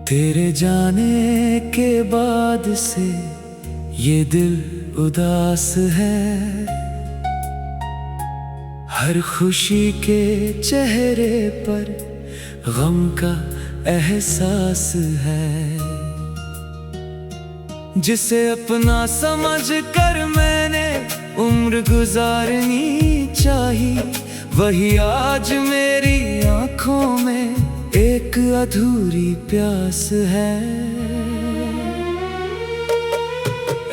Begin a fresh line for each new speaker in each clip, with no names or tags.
तेरे जाने के बाद से ये दिल उदास है। हर खुशी के चेहरे पर गम का एहसास है। जिसे अपना समझ कर मैंने उम्र गुजारनी चाही, वही आज मेरी आंखों में एक अधूरी प्यास है।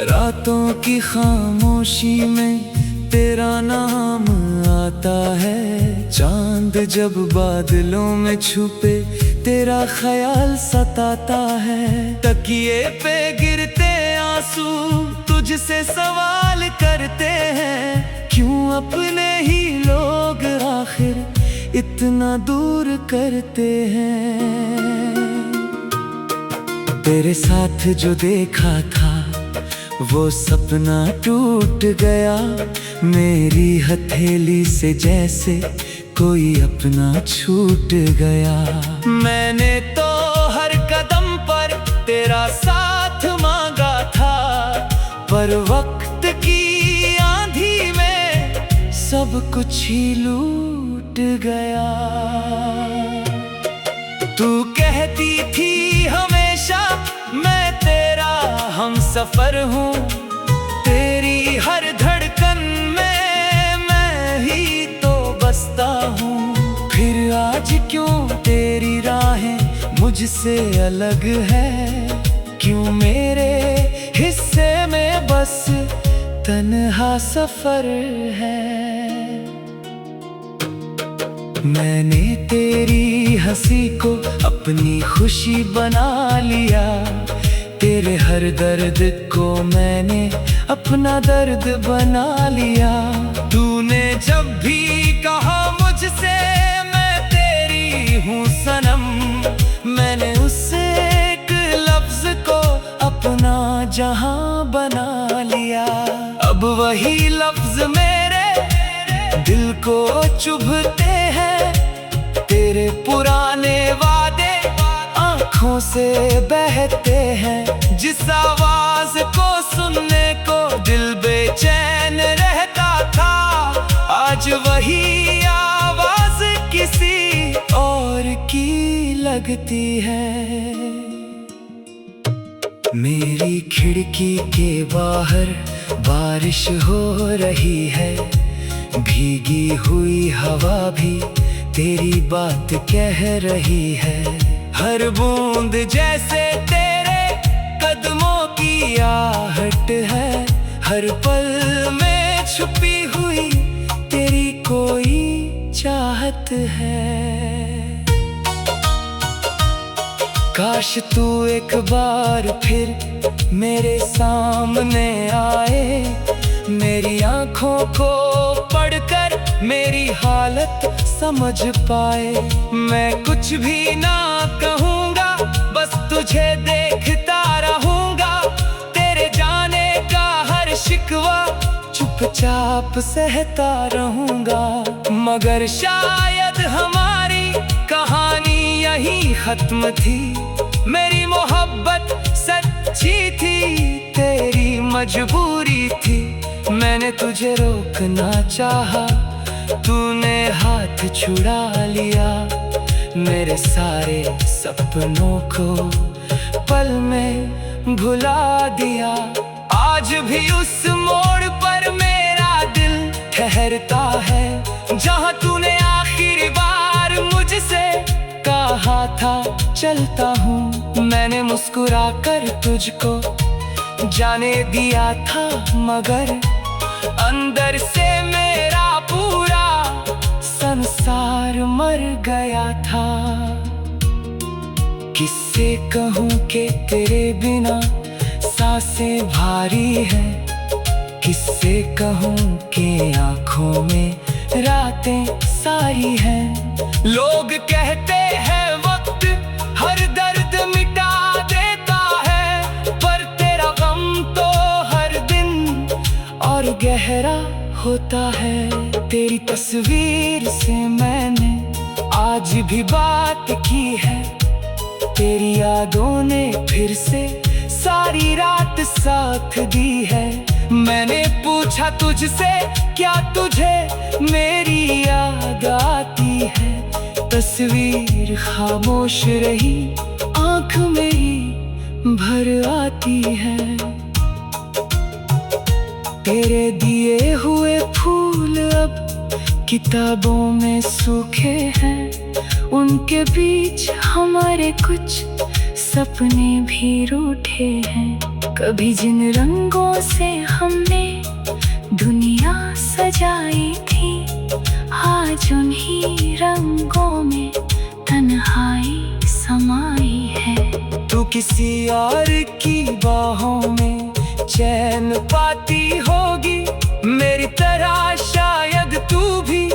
रातों की खामोशी में तेरा नाम आता है। चांद जब बादलों में छुपे तेरा ख्याल सताता है। तकिए पे गिरते आंसू तुझसे सवाल करते हैं, क्यों अपने ही लोग आखिर इतना दूर करते हैं। तेरे साथ जो देखा था वो सपना टूट गया। मेरी हथेली से जैसे कोई अपना छूट गया। मैंने तो हर कदम पर तेरा साथ मांगा था, पर वक्त की आंधी में सब कुछ ही लूट गया। तू कहती थी हमेशा मैं तेरा हमसफर हूँ, तेरी हर धड़कन में मैं ही तो बसता हूँ। फिर आज क्यों तेरी राहें मुझसे अलग है, क्यों मेरे हिस्से में बस तन्हा सफर है। मैंने तेरी हंसी को अपनी खुशी बना लिया। तेरे हर दर्द को मैंने अपना दर्द बना लिया। तूने जब भी कहा मुझसे मैं तेरी हूँ सनम, मैंने उस एक लफ्ज को अपना जहां बना लिया। अब वही लफ्ज मेरे दिल को चुभते हैं। तेरे पुराने वादे आँखों से बहते हैं। जिस आवाज को सुनने को दिल बेचैन रहता था, आज वही आवाज किसी और की लगती है। मेरी खिड़की के बाहर बारिश हो रही है। भीगी हुई हवा भी तेरी बात कह रही है। हर बूंद जैसे तेरे कदमों की आहट है। हर पल में छुपी हुई तेरी कोई चाहत है। काश तू एक बार फिर मेरे सामने आए, मेरी आंखों को पढ़कर मेरी हालत समझ पाए। मैं कुछ भी ना कहूँगा, बस तुझे देखता रहूँगा। तेरे जाने का हर शिकवा चुपचाप सहता रहूँगा। मगर शायद हमारी कहानी यहीं खत्म थी। मेरी मोहब्बत सच्ची थी, तेरी मजबूरी थी। मैंने तुझे रोकना चाहा, तूने हाथ छुड़ा लिया। मेरे सारे सपनों को पल में भुला दिया। आज भी उस मोड़ पर मेरा दिल ठहरता है, जहाँ तूने आखिरी बार मुझसे कहा था चलता हूँ। मैंने मुस्कुरा कर तुझको जाने दिया था, मगर अंदर से मेरा पूरा संसार मर गया था। किससे कहूँ कि तेरे बिना सांसें भारी हैं, किससे कहूँ कि आँखों में रातें सारी हैं। लोग कहते हैं वक्त हर दर्द मिटा देता है, पर तेरा गम तो हर दिन और गहरा होता है। तेरी तस्वीर से मैंने आज भी बात की है, तेरी यादों ने फिर से सारी रात साथ दी है। मैंने पूछा तुझसे क्या तुझे मेरी याद आती है। तस्वीर खामोश रही, आँख में ही भर आती है। तेरे दिए हुए फूल अब किताबों में सूखे हैं। उनके बीच हमारे कुछ सपने भी रूठे हैं। कभी जिन रंगों से हमने दुनिया सजाई थी, आज उन्हीं रंगों में तन्हाई समाई है। तू किसी और की बाहों में चैन पाती होगी, मेरी तरह शायद तू भी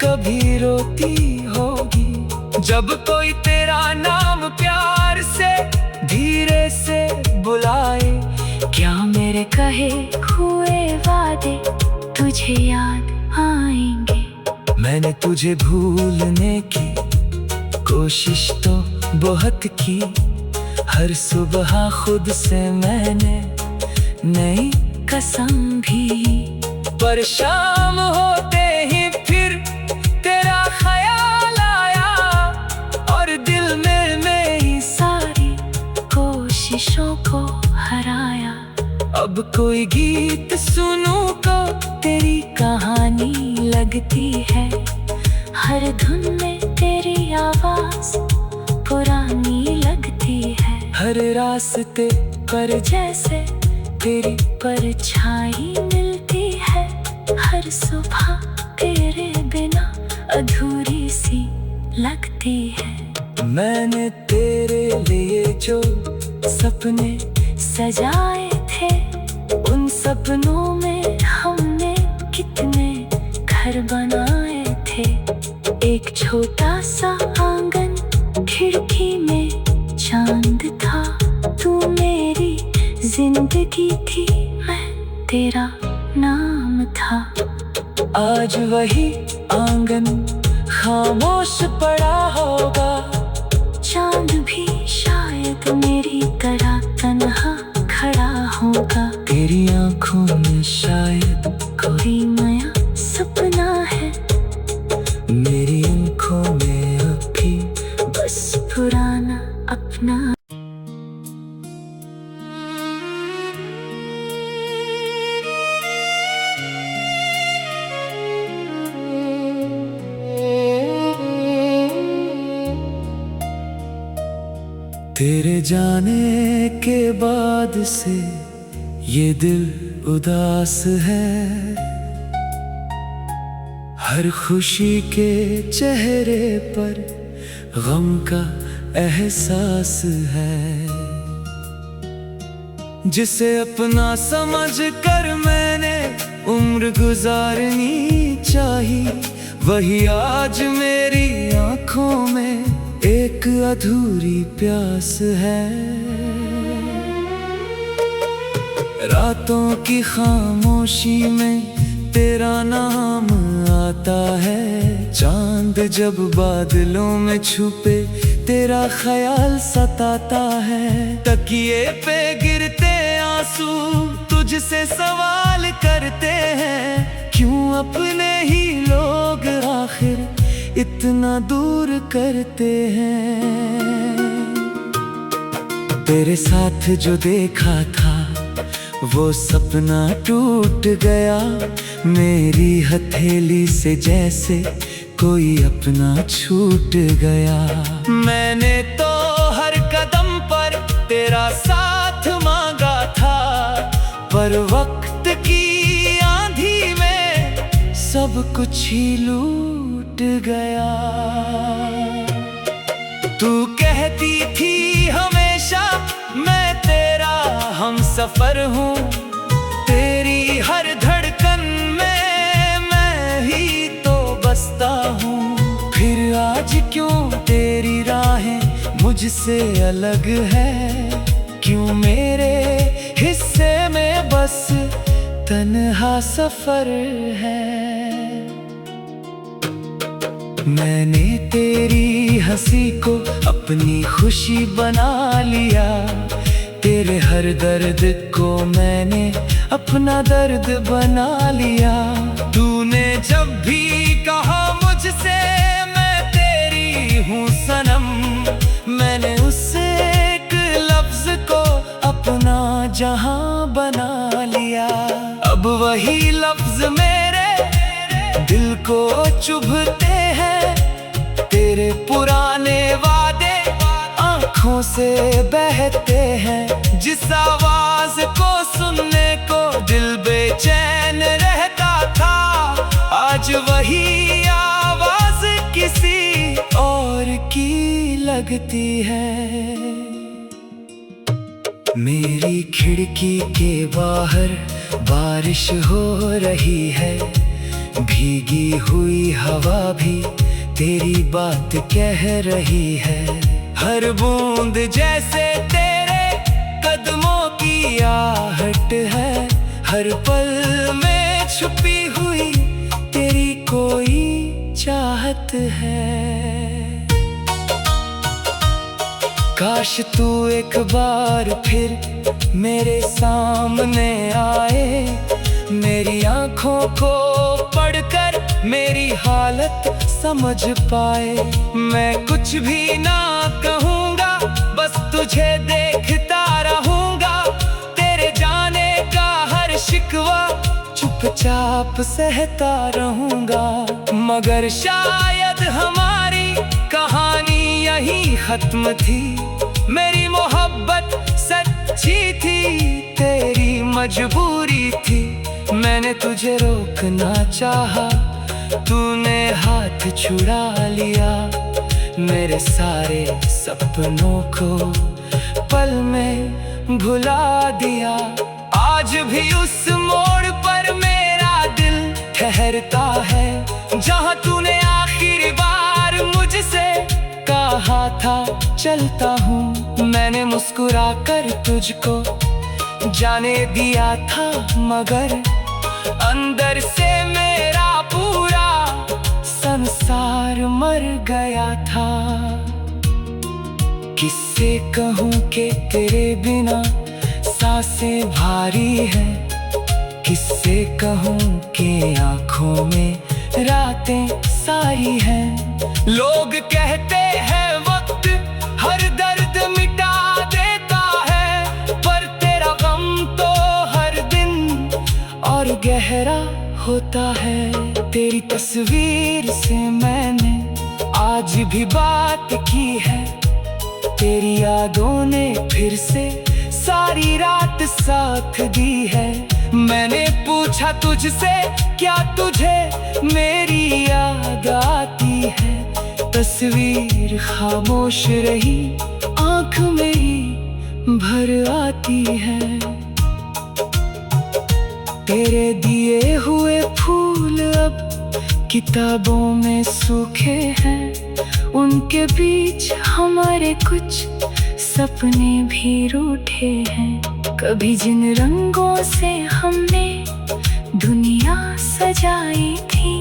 कभी रोती होगी। जब कोई तेरा नाम प्यार से धीरे से बुलाए, क्या मेरे कहे हुए वादे तुझे याद आएंगे। मैंने तुझे भूलने की कोशिश तो बहुत की, हर सुबह खुद से मैंने नई कसम भी। पर शाम होते ही फिर तेरा ख्याल आया, और दिल में मेरी सारी कोशिशों को हराया। अब कोई गीत सुनूं तो तेरी कहानी लगती है। हर धुन में तेरी आवाज पुरानी लगती है। हर रास्ते पर जैसे तेरी परछाई मिलती है। हर सुबह तेरे बिना अधूरी सी लगती है। मैंने तेरे लिए जो सपने सजाए थे, उन सपनों में हमने कितने घर बनाए थे। एक छोटा सा आंगन, खिड़की में चांद था। तू मेरी जिंदगी थी, मैं तेरा नाम था। आज वही आंगन खामोश पड़ा होगा, चांद भी शायद मेरी तरह तन्हा खड़ा होगा। तेरी आंखों में शायद कोई नया सपना है, मेरी आंखों में अभी बस पुराना अपना। तेरे जाने के बाद से ये दिल उदास है। हर खुशी के चेहरे पर गम का एहसास है। जिसे अपना समझ कर मैंने उम्र गुजारनी चाही, वही आज मेरी आंखों में एक अधूरी प्यास है। रातों की खामोशी में तेरा नाम आता है। चांद जब बादलों में छुपे तेरा ख्याल सताता है। तकिए पे गिरते आंसू तुझसे सवाल करते हैं, क्यों अपने ही लोग आखिर इतना दूर करते हैं। तेरे साथ जो देखा था वो सपना टूट गया, मेरी हथेली से जैसे कोई अपना छूट गया। मैंने तो हर कदम पर तेरा साथ मांगा था, पर वक्त की आंधी में सब कुछ ही लूट गया। तू कहती थी हमेशा मैं तेरा हमसफर हूँ, तेरी हर धड़कन में मैं ही तो बसता हूँ। फिर आज क्यों तेरी राहें मुझसे अलग है, क्यों मेरे हिस्से में बस तन्हा सफर है। मैंने तेरी हंसी को अपनी खुशी बना लिया, तेरे हर दर्द को मैंने अपना दर्द बना लिया। तूने जब भी कहा मुझसे मैं तेरी हूँ सनम, मैंने उस एक लफ्ज को अपना जहां बना लिया। अब वही लफ्ज मेरे दिल को चुभते हैं, तेरे पुराने वादे आंखों से बहते हैं। जिस आवाज को सुनने को दिल बेचैन रहता था, आज वही आवाज किसी और की लगती है। मेरी खिड़की के बाहर बारिश हो रही है, भीगी हुई हवा भी तेरी बात कह रही है। हर बूंद जैसे तेरे कदमों की आहट है, हर पल में छुपी हुई तेरी कोई चाहत है। काश तू एक बार फिर मेरे सामने आए, मेरी आंखों को पढ़कर मेरी हालत समझ पाए। मैं कुछ भी ना कहूँगा, बस तुझे देखता रहूँगा, तेरे जाने का हर शिकवा चुपचाप सहता रहूँगा। मगर शायद हमारी कहानी यहीं खत्म थी, मेरी मोहब्बत सच्ची थी, तेरी मजबूरी थी। मैंने तुझे रोकना चाहा, तूने हाथ छुड़ा लिया, मेरे सारे सपनों को पल में भुला दिया। आज भी उस मोड़ पर मेरा दिल ठहरता है, जहाँ तूने आखिरी बार मुझसे कहा था चलता हूँ। मैंने मुस्कुरा कर तुझको जाने दिया था, मगर अंदर से मेरा पूरा संसार मर गया था। किससे कहूँ कि तेरे बिना सांसें भारी हैं, किससे कहूँ कि आँखों में रातें सारी हैं। लोग कहते हैं वक्त हर दर्द मिटा देता है, पर तेरा गम तो हर दिन और गहरा होता है। तेरी तस्वीर से मैंने आज भी बात की है, तेरी यादों ने फिर से सारी रात साथ दी है। मैंने पूछा तुझसे क्या तुझे मेरी याद आती है, तस्वीर खामोश रही, आँख मेरी भर आती है। तेरे दिए हुए फूल अब किताबों में सूखे हैं, उनके बीच हमारे कुछ सपने भी रूठे हैं। कभी जिन रंगों से हमने दुनिया सजाई थी,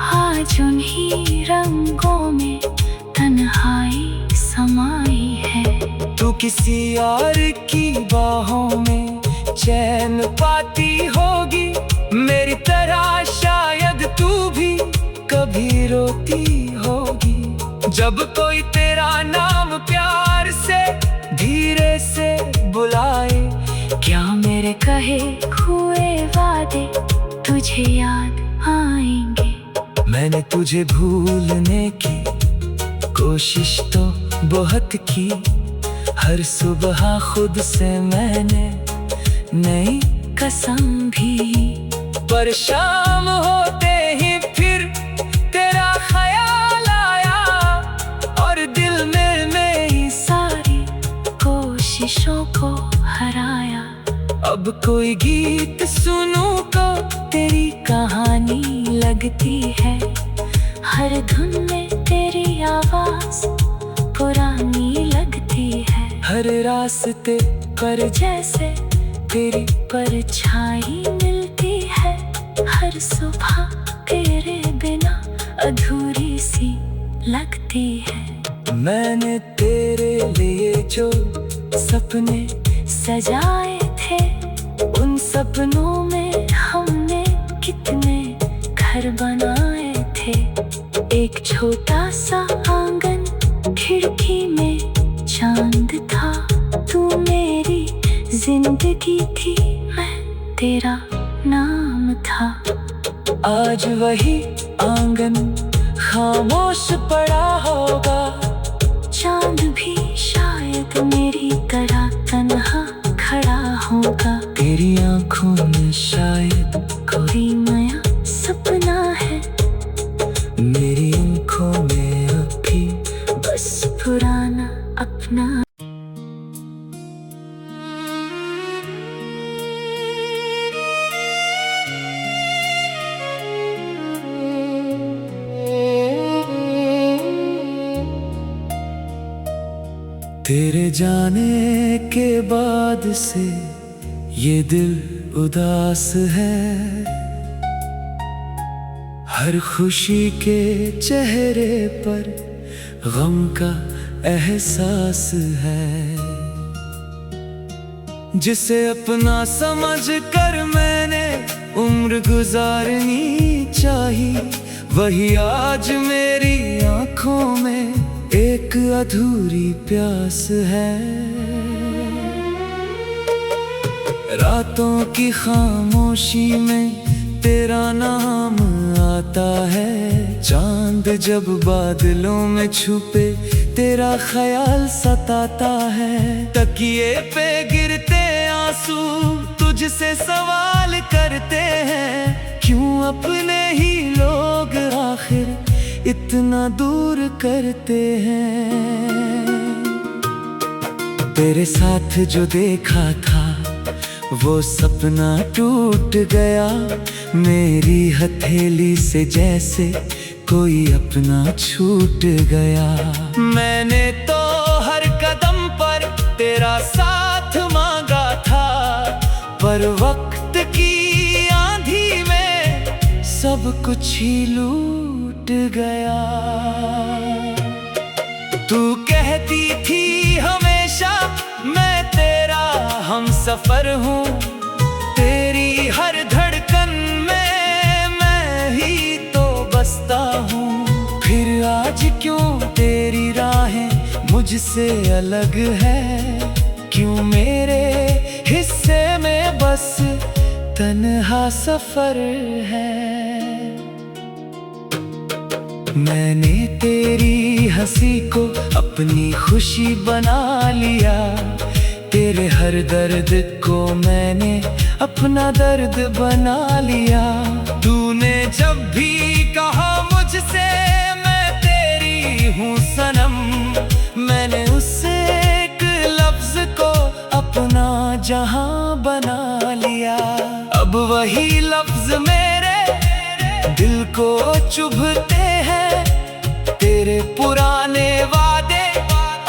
आज उन्हीं रंगों में तन्हाई समाई है। तू किसी और की बाहों में चैन पाती होगी, मेरी तरह शायद तू भी कभी रोती होगी। जब कोई तेरा नाम प्यार से धीरे से बुलाए, क्या मेरे कहे हुए वादे तुझे याद आएंगे। मैंने तुझे भूलने की कोशिश तो बहुत की, हर सुबह खुद से मैंने नई कसम भी, पर शाम होते ही फिर तेरा ख्याल आया, और दिल में मेरी सारी कोशिशों को हराया। अब कोई गीत सुनूं तो तेरी कहानी लगती है, हर धुन में तेरी आवाज पुरानी लगती है। हर रास्ते पर जैसे तेरी परछाई मिलती है, हर सुबह तेरे बिना अधूरी सी
लगती है।
मैंने तेरे लिए जो सपने
सजाए थे,
उन सपनों
में हमने कितने घर बनाए थे। एक छोटा सा आंगन, खिड़की में चांद था। तू मेरी जिंदगी थी, मैं तेरा नाम था।
आज वही आंगन खामोश पड़ा होगा।
चांद भी शायद मेरी तरह तन्हा खड़ा होगा।
तेरी आंखों में शायद
कोई नया सपना है,
मेरी आंखों में अभी
बस पुराना अपना।
तेरे जाने के बाद से ये दिल उदास है। हर खुशी के चेहरे पर गम का एहसास है। जिसे अपना समझ कर मैंने उम्र गुजारनी चाही, वही आज मेरी आंखों में एक अधूरी प्यास है। रातों की खामोशी में तेरा नाम आता है। चांद जब बादलों में छुपे तेरा ख्याल सताता है। तकिए पे गिरते आंसू तुझसे सवाल करते हैं, क्यों अपने ही लोग आखिर इतना दूर करते हैं। तेरे साथ जो देखा था वो सपना टूट गया। मेरी हथेली से जैसे कोई अपना छूट गया। मैंने तो हर कदम पर तेरा साथ मांगा था, पर वक्त की आंधी में सब कुछ ही लूट गया। तू कहती थी हमेशा मैं तेरा हमसफर हूँ। तेरी हर धड़कन में मैं ही तो बसता हूँ। फिर आज क्यों तेरी राहें मुझसे अलग है? क्यों मेरे हिस्से में बस तन्हा सफर है? मैंने तेरी हंसी को अपनी खुशी बना लिया। तेरे हर दर्द को मैंने अपना दर्द बना लिया। तूने जब भी कहा मुझसे मैं तेरी हूँ सनम, मैंने उस एक लफ्ज को अपना जहां बना लिया। अब वही लफ्ज मेरे दिल को चुभते हैं। तेरे पुराने वादे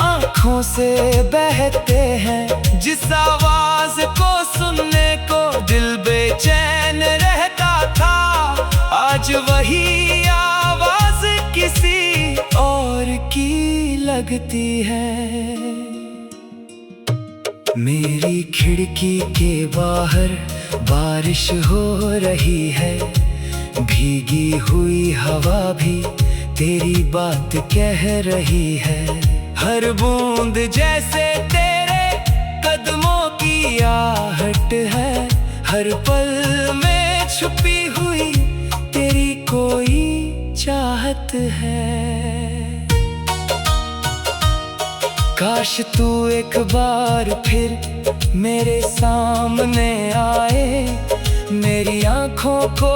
आँखों से बहते हैं। जिस आवाज को सुनने को दिल बेचैन रहता था, आज वही आवाज किसी और की लगती है। मेरी खिड़की के बाहर बारिश हो रही है। भीगी हुई हवा भी तेरी बात कह रही है। हर बूंद जैसे तेरे कदमों की आहट है। हर पल में छुपी हुई तेरी कोई चाहत है। काश तू एक बार फिर मेरे सामने आए। मेरी आँखों को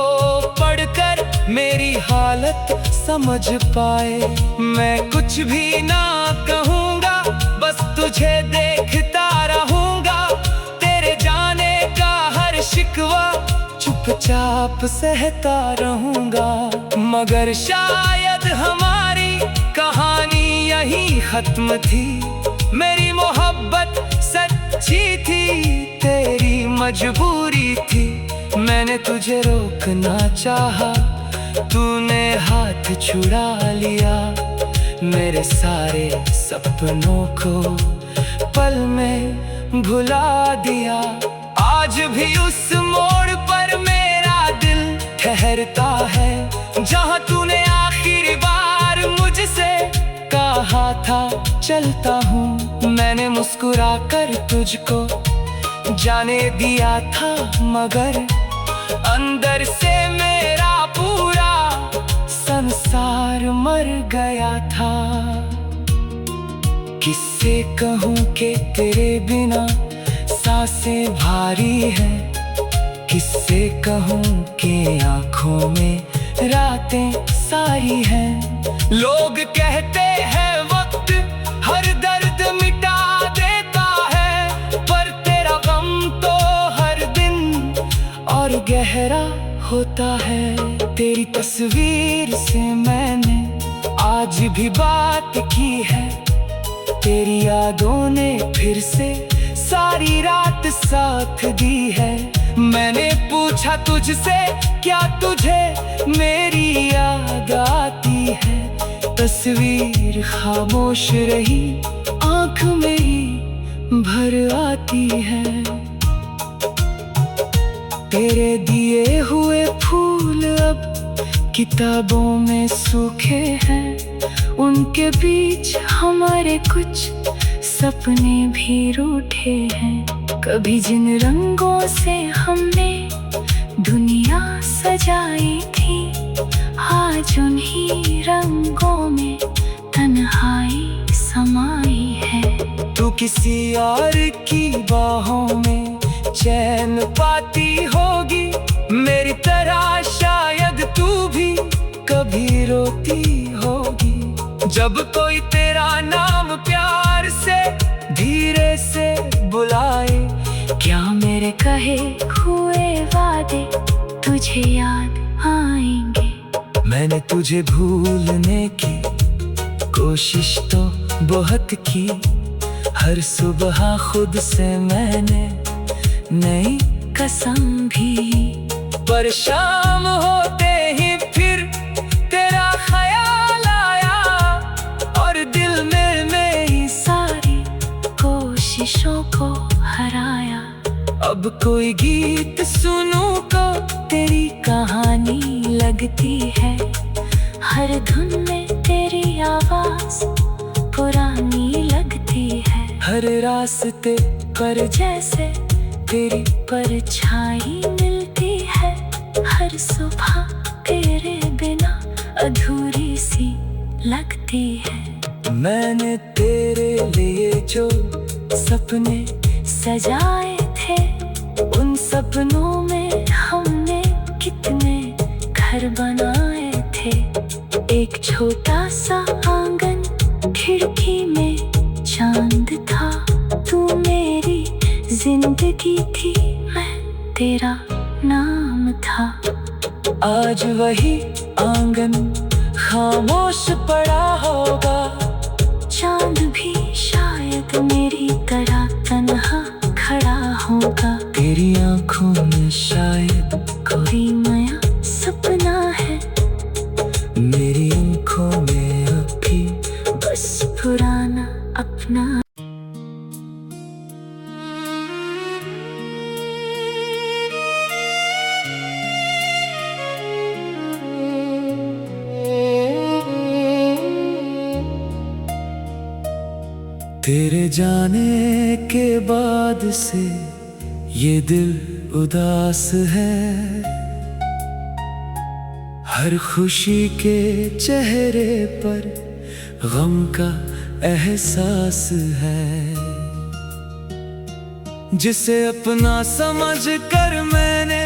पढ़कर मेरी हालत समझ पाए। मैं कुछ भी ना कहूँगा, बस तुझे देखता रहूँगा। तेरे जाने का हर शिकवा चुपचाप सहता रहूँगा। मगर शायद हमारी कहानी यहीं खत्म थी। मेरी मोहब्बत सच्ची थी, तेरी मजबूरी थी। मैंने तुझे रोकना चाहा, तूने हाथ छुड़ा लिया। मेरे सारे सपनों को पल में भुला दिया। आज भी उस मोड़ पर मेरा दिल ठहरता है, जहाँ तूने आखिरी बार मुझसे कहा था चलता हूँ। मैंने मुस्कुरा कर तुझको जाने दिया था, मगर अंदर से मेरा पूरा संसार मर गया था। किससे कहूँ कि तेरे बिना सांसें भारी हैं, किससे कहूँ कि आँखों में रातें सारी हैं। लोग कहते हैं वक्त हर दर्द मिटा देता है, पर तेरा गम तो हर दिन और गहरा होता है। तेरी तस्वीर से मैंने आज भी बात की है, तेरी यादों ने फिर से सारी रात साथ दी है। मैंने पूछा तुझसे क्या तुझे मेरी याद आती है, तस्वीर खामोश रही आँख मेरी भर आती है। तेरे दिए हुए फूल अब किताबों में सूखे हैं, उनके बीच हमारे कुछ सपने भी रूठे हैं। कभी जिन रंगों से हमने दुनिया सजाई थी, आज उन्हीं रंगों में तन्हाई समाई है। तू किसी और की बाहों में चैन पाती होगी, मेरी तरह शायद तू भी कभी रोती होगी। जब कोई तेरा नाम प्यार से धीरे से बुलाए, क्या मेरे कहे हुए वादे तुझे याद आएंगे। मैंने तुझे भूलने की कोशिश तो बहुत की, हर सुबह खुद से मैंने नई कसम भी, पर शाम होते ही फिर तेरा ख्याल आया, और दिल में मेरी सारी कोशिशों को हराया। अब कोई गीत सुनूं तो तेरी कहानी लगती है, हर धुन में तेरी आवाज पुरानी लगती है। हर रास्ते पर जैसे तेरी परछाई मिलती है, हर सुबह तेरे बिना अधूरी सी लगती है। मैंने तेरे लिए जो सपने सजाए थे, उन सपनों में हमने कितने घर बनाए थे। एक छोटा सा आंगन, खिड़की में चांद था, तू मेरी जिंदगी थी, मैं तेरा नाम था। आज वही आंगन खामोश पड़ा होगा, चांद भी शायद मेरी तरह तन्हा खड़ा होगा। तेरी आंखों में शायद कोई नया सपना है, मेरी आंखों में अभी बस पुराना अपना। तेरे जाने के बाद से ये दिल उदास है, हर खुशी के चेहरे पर गम का एहसास है। जिसे अपना समझ कर मैंने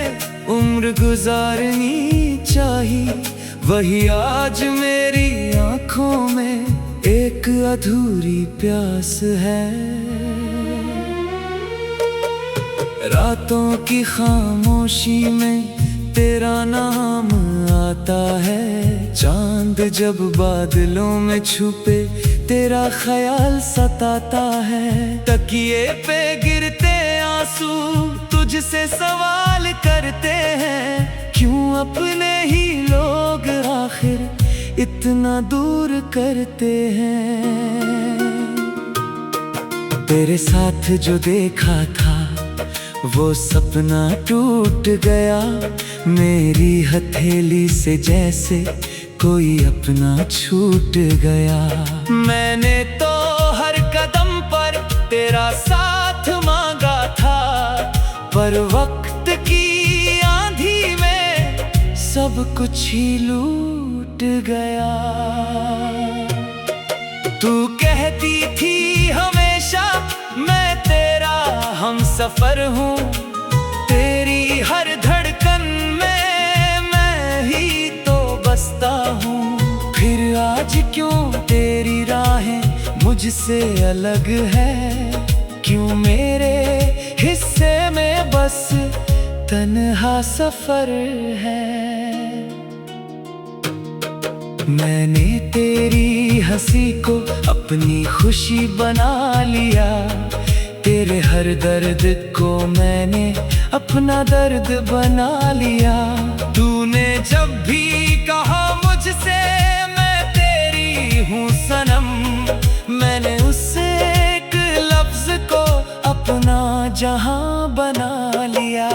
उम्र गुजारनी चाही, वही आज मेरी आंखों में एक अधूरी प्यास है। रातों की खामोशी में तेरा नाम आता है, चांद जब बादलों में छुपे तेरा ख्याल सताता है। तकिए पे गिरते आंसू तुझसे सवाल करते हैं, क्यों अपने ही लोग आखिर इतना दूर करते हैं। तेरे साथ जो देखा था वो सपना टूट गया, मेरी हथेली से जैसे कोई अपना छूट गया। मैंने तो हर कदम पर तेरा साथ मांगा था, पर वक्त की आंधी में सब कुछ ही लूट गया। तू कहती थी हमेशा मैं तेरा हमसफर हूँ, तेरी हर धड़कन में मैं ही तो बसता हूँ। फिर आज क्यों तेरी राहें मुझसे अलग है, क्यों मेरे हिस्से में बस तन्हा सफर है। मैंने तेरी हंसी को अपनी खुशी बना लिया, तेरे हर दर्द को मैंने अपना दर्द बना लिया। तूने जब भी कहा मुझसे मैं तेरी हूँ सनम, मैंने उस एक लफ्ज को अपना जहां बना लिया।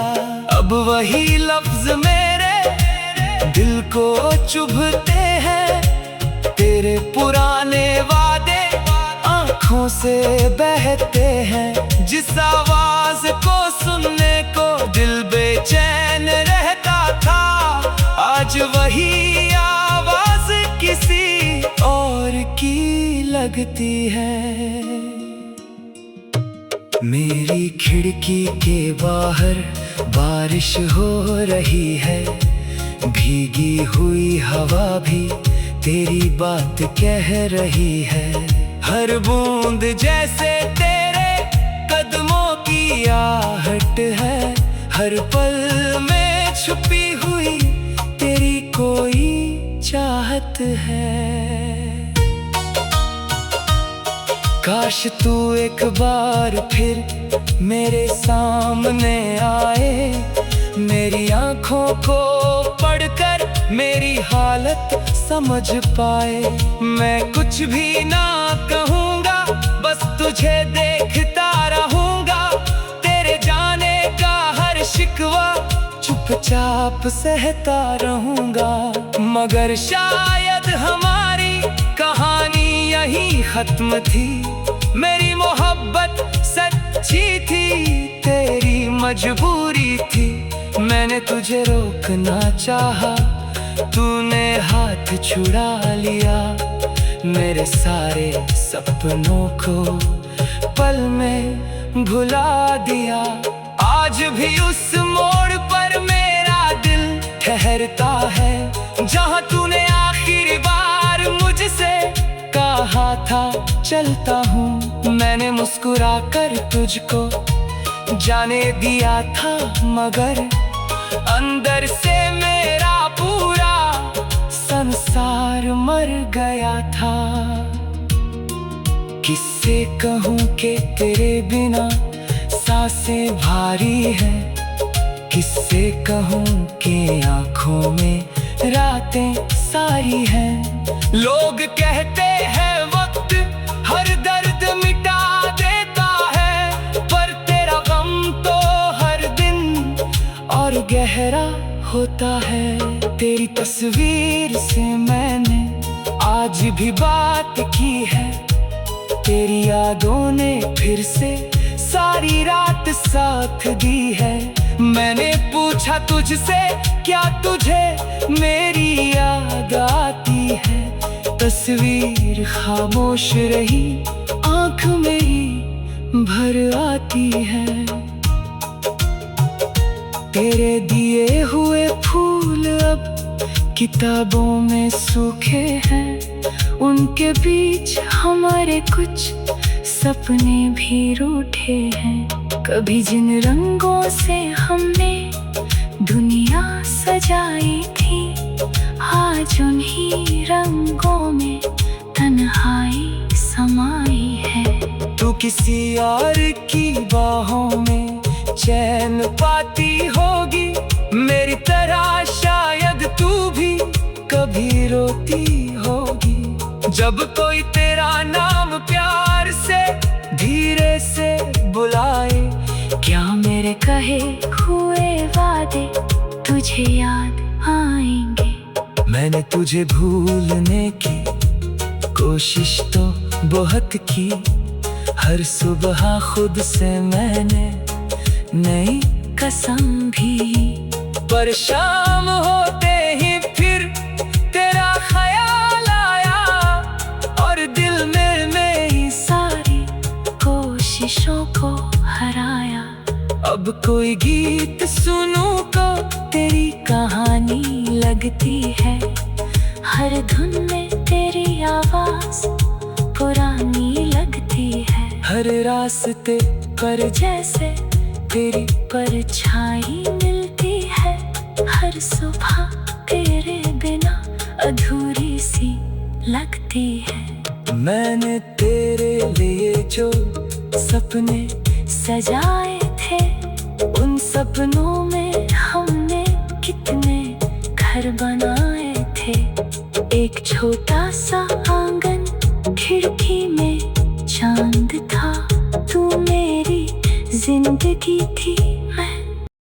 अब वही लफ्ज मेरे दिल को चुभते हैं, तेरे पुराने वादे आँखों से बहते हैं। जिस आवाज को सुनने को दिल बेचैन रहता था, आज वही आवाज किसी और की लगती है। मेरी खिड़की के बाहर बारिश हो रही है, भीगी हुई हवा भी तेरी बात कह रही है। हर बूंद जैसे तेरे कदमों की आहट है, हर पल में छुपी हुई तेरी कोई चाहत है। काश तू एक बार फिर मेरे सामने आए, मेरी आँखों को पढ़कर मेरी हालत समझ पाए। मैं कुछ भी ना कहूँगा, बस तुझे देखता रहूँगा, तेरे जाने का हर शिकवा चुपचाप सहता रहूँगा। मगर शायद हमारी कहानी यही खत्म थी, मेरी मोहब्बत सच्ची थी, तेरी मजबूरी थी। मैंने तुझे रोकना चाहा, तूने हाथ छुड़ा लिया, मेरे सारे सपनों को पल में भुला दिया। आज भी उस मोड़ पर मेरा दिल ठहरता है, जहाँ तूने आखिरी बार मुझसे कहा था चलता हूँ। मैंने मुस्कुरा कर तुझको जाने दिया था, मगर अंदर से मेरा पूरा संसार मर गया था। किससे कहूँ कि तेरे बिना सांसें भारी है, किससे कहूँ कि आँखों में रातें सारी हैं। लोग कहते हैं वक्त हर दर्द मिटा देता है, पर तेरा गम तो हर दिन और गहरा होता है। तेरी तस्वीर से मैंने आज भी बात की है, तेरी यादों ने फिर से सारी रात साथ दी है। मैंने पूछा तुझसे क्या तुझे मेरी याद आती है, तस्वीर खामोश रही, आँख मेरी भर आती है। तेरे दिए हुए फूल अब किताबों में सूखे हैं, उनके बीच हमारे कुछ सपने भी रूठे हैं। कभी जिन रंगों से हमने दुनिया सजाई थी, आज उन्हीं रंगों में तन्हाई समाई है। तू किसी और की बाहों में चैन पाती होगी, मेरी तरह शायद तू भी कभी रोती जब कोई तेरा नाम प्यार से धीरे से बुलाए,
क्या मेरे कहे हुए वादे तुझे याद आएंगे?
मैंने तुझे भूलने की कोशिश तो बहुत की, हर सुबह खुद से मैंने नई
कसम भी,
पर शाम होते ही फिर तेरा ख्याल आया और दिल में ही
सारी कोशिशों को हराया।
अब कोई गीत सुनूं तो
तेरी कहानी लगती है, हर धुन में तेरी आवाज पुरानी लगती है।
हर रास्ते पर
जैसे तेरी परछाई मिलती है, हर सुबह तेरे बिना अधूरी सी लगती है।
मैंने तेरे लिए जो सपने
सजाए थे, उन सपनों में हमने कितने घर बनाए थे। एक छोटा सा आंगन, खिड़की में चांद था, तू मेरी जिंदगी थी, मैं